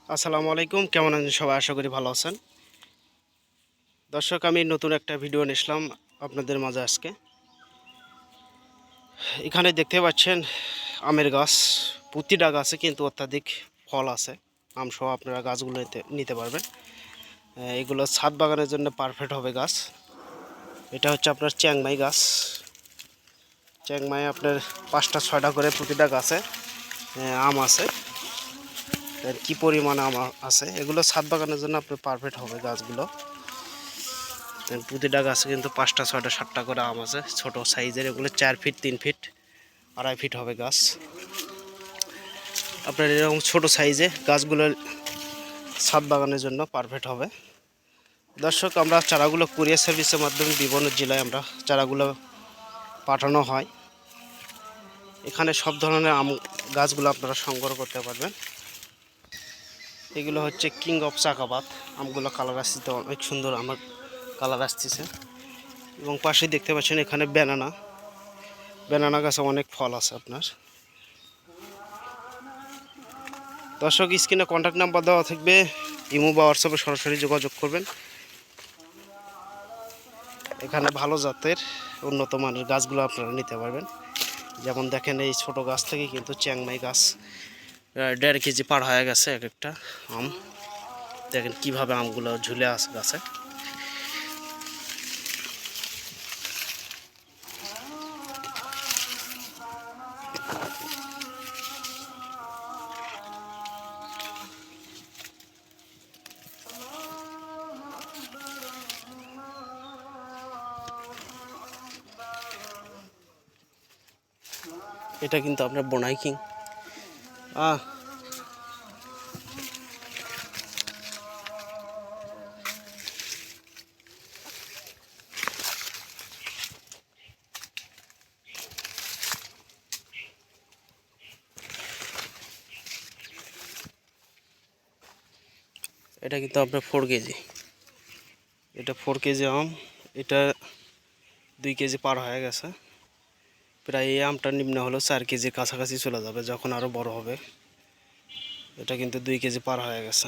আসসালামু আলাইকুম, কেমন আছেন সবাই? আশা করি ভালো আছেন। দর্শক, আমি নতুন একটা ভিডিও নিয়ে আসলাম আপনাদের মাঝে আজকে। এখানে দেখতে পাচ্ছেন আমের গাছ, প্রতিটা গাছে কিন্তু অত্যাধিক ফল আছে। আম সহ আপনারা গাছগুলো নিতে পারবেন। এগুলো ছাদ বাগানের জন্য পারফেক্ট হবে গাছ। এটা হচ্ছে আপনার চ্যাংমাই গাছ। চ্যাংমাই আপনার 5টা 6টা করে প্রতিটা গাছে আম আছে। এর কী পরিমাণে আম আছে, এগুলো ছাদ বাগানের জন্য আপনার পারফেক্ট হবে গাছগুলো। প্রতিটা গাছে কিন্তু 5টা 6টা 7টা করে আম আছে, ছোট সাইজের। এগুলো 4 ফিট 3 ফিট 2.5 ফিট হবে গাছ। আপনার এরকম ছোট সাইজে গাছগুলো ছাদ বাগানের জন্য পারফেক্ট হবে। দর্শক, আমরা চারাগুলো কুরিয়ার সার্ভিসের মাধ্যমে বিভিন্ন জেলায় আমরা চারাগুলো পাঠানো হয়। এখানে সব ধরনের আম গাছগুলো আপনারা সংগ্রহ করতে পারবেন। এগুলো হচ্ছে কিং অফ চাকাবাদ আমগুলো। কালার আসছে, অনেক সুন্দর আমার কালার আসতেছে। এবং পাশে দেখতে পাচ্ছেন এখানে ব্যানানা গাছে অনেক ফল আছে আপনার। দর্শক, স্ক্রিনে কন্ট্যাক্ট নাম্বার দেওয়া থাকবে, ইমো বা হোয়াটসঅ্যাপে সরাসরি যোগাযোগ করবেন। এখানে ভালো জাতের উন্নত মানের গাছগুলো আপনারা নিতে পারবেন। যেমন দেখেন, এই ছোট গাছ থেকে কিন্তু চ্যাংমাই গাছ 1.5 কেজি পার হয়ে গেছে এক একটা আম। দেখেন কিভাবে আমগুলো ঝুলে আছে গাছে। এটা কিন্তু আপনার বোনাই কিং। এটা কিন্তু আপনার 4 কেজি। এটা 4 কেজি আম। এটা 2 কেজি পার হয়ে গেছে। প্রায় এই আমটা নিম্ন হলেও 4 কেজির কাছাকাছি চলে যাবে যখন আরও বড় হবে। এটা কিন্তু 2 কেজি পার হয়ে গেছে।